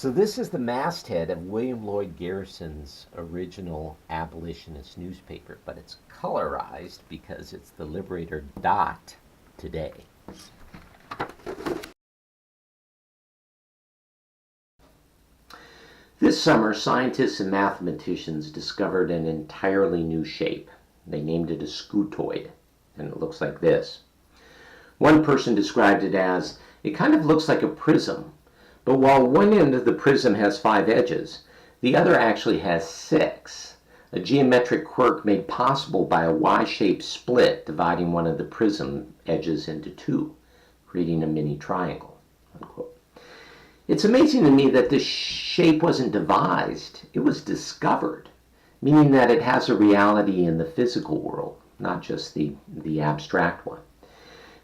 So this is the masthead of William Lloyd Garrison's original abolitionist newspaper, but it's colorized because it's the Liberator dot today. This summer, scientists and mathematicians discovered an entirely new shape. They named it a scutoid, and it looks like this. One person described it as, it kind of looks like a prism, but while one end of the prism has 5 edges, the other actually has 6, a geometric quirk made possible by a Y-shaped split dividing one of the prism edges into 2, creating a mini triangle, unquote. It's amazing to me that this shape wasn't devised, it was discovered, meaning that it has a reality in the physical world, not just the abstract one.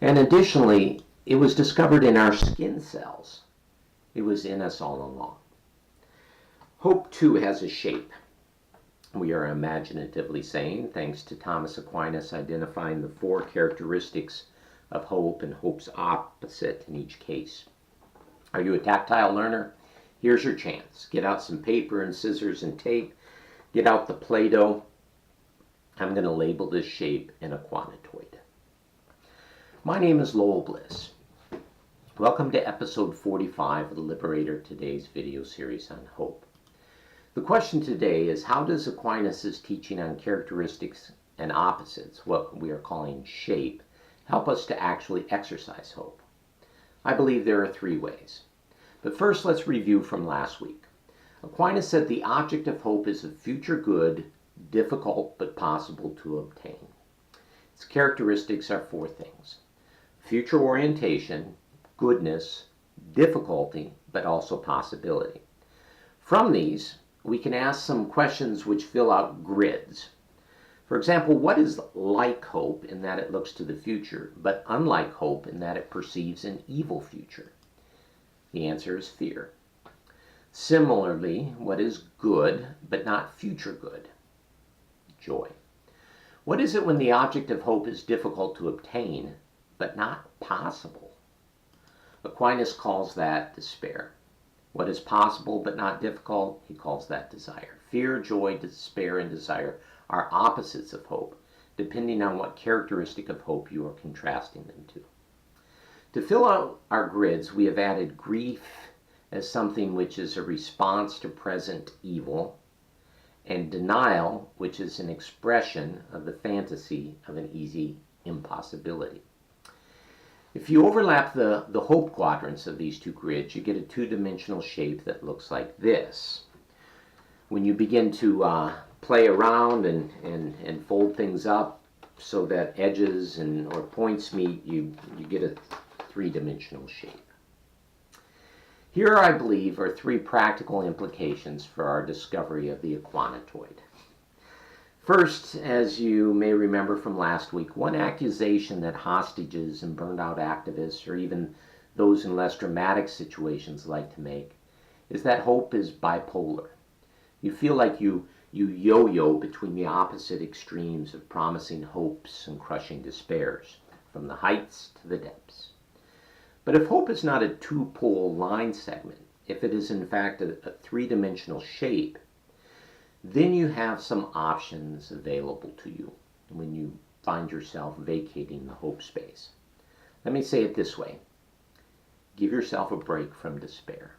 And additionally, it was discovered in our skin cells. It was in us all along. Hope, too, has a shape. We are imaginatively saying, thanks to Thomas Aquinas identifying the 4 characteristics of hope and hope's opposite in each case. Are you a tactile learner? Here's your chance. Get out some paper and scissors and tape. Get out the Play-Doh. I'm going to label this shape an aquanatoid. My name is Lowell Bliss. Welcome to episode 45 of the Liberator Today's video series on hope. The question today is, how does Aquinas' teaching on characteristics and opposites, what we are calling shape, help us to actually exercise hope? I believe there are 3 ways. But first, let's review from last week. Aquinas said the object of hope is a future good, difficult but possible to obtain. Its characteristics are 4 things: future orientation, goodness, difficulty, but also possibility. From these, we can ask some questions which fill out grids. For example, what is like hope in that it looks to the future, but unlike hope in that it perceives an evil future? The answer is fear. Similarly, what is good, but not future good? Joy. What is it when the object of hope is difficult to obtain, but not possible? Aquinas calls that despair. What is possible but not difficult? He calls that desire. Fear, joy, despair, and desire are opposites of hope, depending on what characteristic of hope you are contrasting them to. To fill out our grids, we have added grief as something which is a response to present evil, and denial, which is an expression of the fantasy of an easy impossibility. If you overlap the hope quadrants of these 2 grids, you get a 2-dimensional shape that looks like this. When you begin to play around and fold things up so that edges or points meet, you get a 3-dimensional shape. Here, I believe, are 3 practical implications for our discovery of the aquanatoid. First, as you may remember from last week, one accusation that hostages and burned out activists, or even those in less dramatic situations, like to make is that hope is bipolar. You feel like you yo-yo between the opposite extremes of promising hopes and crushing despairs, from the heights to the depths. But if hope is not a 2-pole line segment, if it is in fact a 3-dimensional shape, then you have some options available to you when you find yourself vacating the hope space. Let me say it this way. Give yourself a break from despair.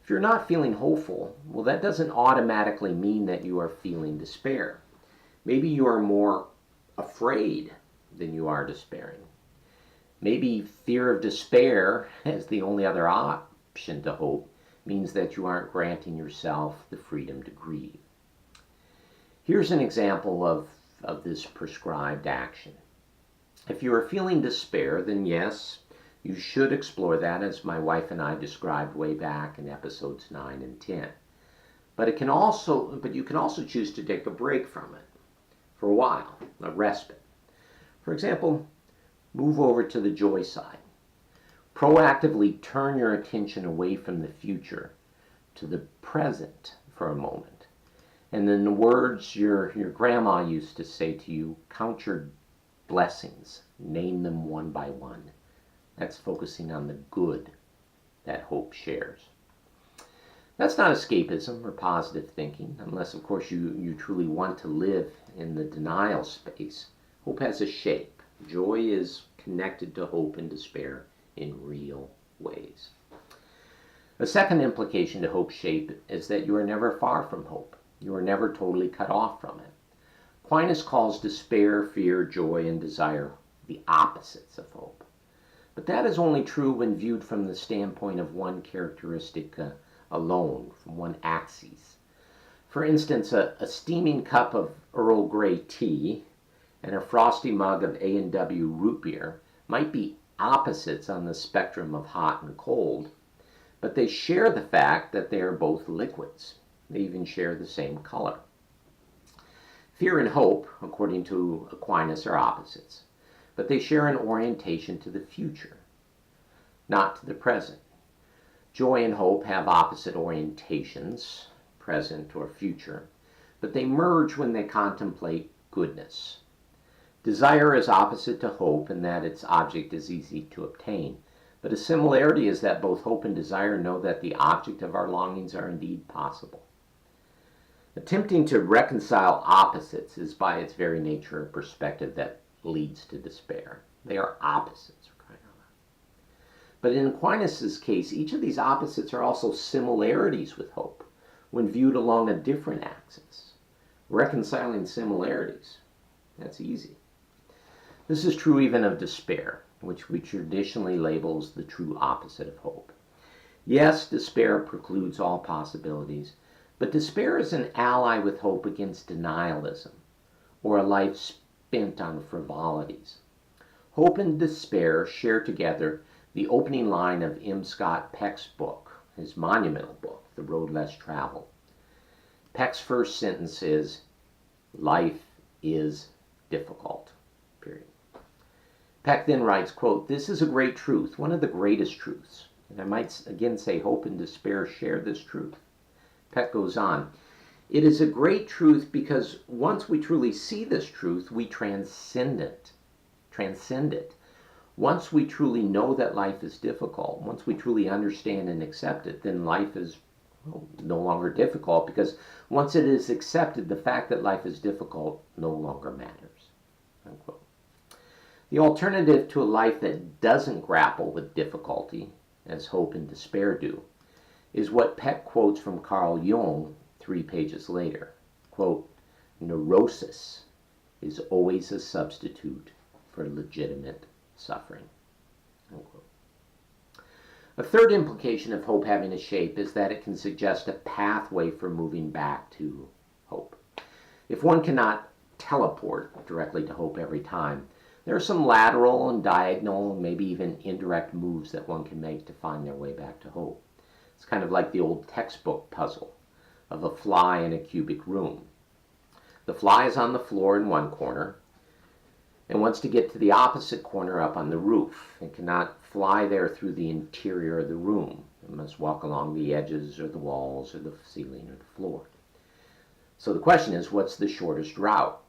If you're not feeling hopeful, well, that doesn't automatically mean that you are feeling despair. Maybe you are more afraid than you are despairing. Maybe fear of despair as the only other option to hope means that you aren't granting yourself the freedom to grieve. Here's an example of this prescribed action. If you are feeling despair, then yes, you should explore that, as my wife and I described way back in episodes 9 and 10. But you can also choose to take a break from it for a while, a respite. For example, move over to the joy side. Proactively turn your attention away from the future to the present for a moment. And in the words your grandma used to say to you, count your blessings, name them one by one. That's focusing on the good that hope shares. That's not escapism or positive thinking, unless, of course, you truly want to live in the denial space. Hope has a shape. Joy is connected to hope and despair in real ways. A second implication to hope's shape is that you are never far from hope. You are never totally cut off from it. Aquinas calls despair, fear, joy, and desire the opposites of hope. But that is only true when viewed from the standpoint of one characteristic alone, from one axis. For instance, a steaming cup of Earl Grey tea and a frosty mug of A&W root beer might be opposites on the spectrum of hot and cold, but they share the fact that they are both liquids. They even share the same color. Fear and hope, according to Aquinas, are opposites, but they share an orientation to the future, not to the present. Joy and hope have opposite orientations, present or future, but they merge when they contemplate goodness. Desire is opposite to hope in that its object is easy to obtain, but a similarity is that both hope and desire know that the object of our longings are indeed possible. Attempting to reconcile opposites is by its very nature a perspective that leads to despair. They are opposites. But in Aquinas' case, each of these opposites are also similarities with hope when viewed along a different axis. Reconciling similarities, that's easy. This is true even of despair, which we traditionally label as the true opposite of hope. Yes, despair precludes all possibilities, but despair is an ally with hope against denialism, or a life spent on frivolities. Hope and despair share together the opening line of M. Scott Peck's book, his monumental book, The Road Less Traveled. Peck's first sentence is, "Life is difficult," period. Peck then writes, quote, "This is a great truth, one of the greatest truths." And I might again say hope and despair share this truth. Peck goes on, "It is a great truth because once we truly see this truth, we transcend it. Once we truly know that life is difficult, once we truly understand and accept it, then life is no longer difficult, because once it is accepted, the fact that life is difficult no longer matters." Unquote. The alternative to a life that doesn't grapple with difficulty, as hope and despair do, is what Peck quotes from Carl Jung 3 pages later. Quote, "Neurosis is always a substitute for legitimate suffering." Unquote. A third implication of hope having a shape is that it can suggest a pathway for moving back to hope. If one cannot teleport directly to hope every time, there are some lateral and diagonal, maybe even indirect moves that one can make to find their way back to hope. It's kind of like the old textbook puzzle of a fly in a cubic room. The fly is on the floor in one corner and wants to get to the opposite corner up on the roof. It cannot fly there through the interior of the room. It must walk along the edges or the walls or the ceiling or the floor. So the question is, what's the shortest route?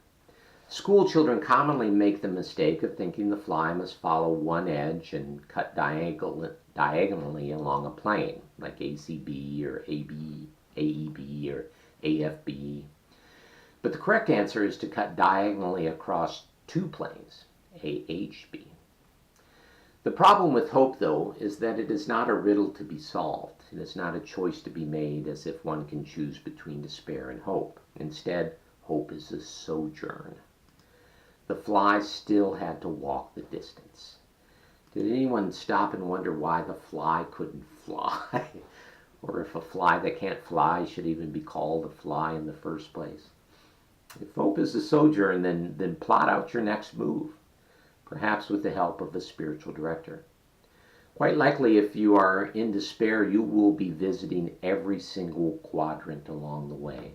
School children commonly make the mistake of thinking the fly must follow one edge and cut diagonally along a plane, like ACB or AEB or AFB. But the correct answer is to cut diagonally across 2 planes, AHB. The problem with hope, though, is that it is not a riddle to be solved. It is not a choice to be made as if one can choose between despair and hope. Instead, hope is a sojourn. The fly still had to walk the distance. Did anyone stop and wonder why the fly couldn't fly? Or if a fly that can't fly should even be called a fly in the first place? If hope is a sojourn, then plot out your next move, perhaps with the help of a spiritual director. Quite likely, if you are in despair, you will be visiting every single quadrant along the way.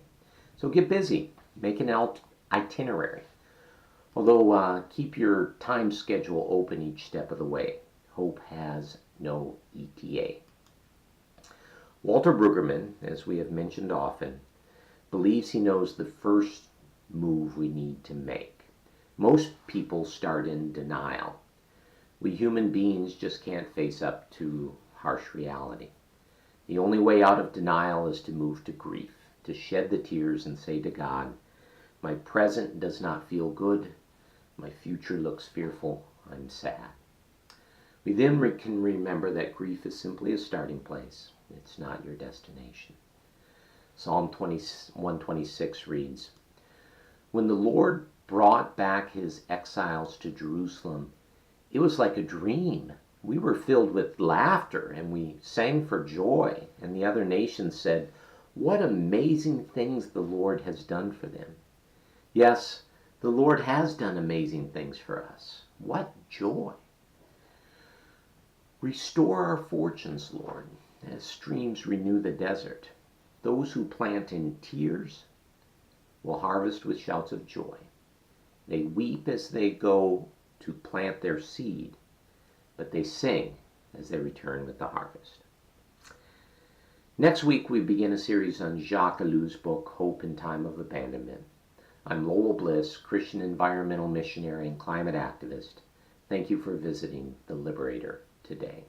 So get busy, make an itinerary. Although keep your time schedule open each step of the way. Hope has no ETA. Walter Brueggemann, as we have mentioned often, believes he knows the first move we need to make. Most people start in denial. We human beings just can't face up to harsh reality. The only way out of denial is to move to grief, to shed the tears and say to God, my present does not feel good, my future looks fearful, I'm sad. We then can remember that grief is simply a starting place. It's not your destination. Psalm 126 reads, when the Lord brought back his exiles to Jerusalem, it was like a dream. We were filled with laughter and we sang for joy. And the other nations said, what amazing things the Lord has done for them. Yes, the Lord has done amazing things for us. What joy. Restore our fortunes, Lord, as streams renew the desert. Those who plant in tears will harvest with shouts of joy. They weep as they go to plant their seed, but they sing as they return with the harvest. Next week, we begin a series on Jacques Ellul's book, Hope in Time of Abandonment. I'm Lowell Bliss, Christian environmental missionary and climate activist. Thank you for visiting the Liberator today.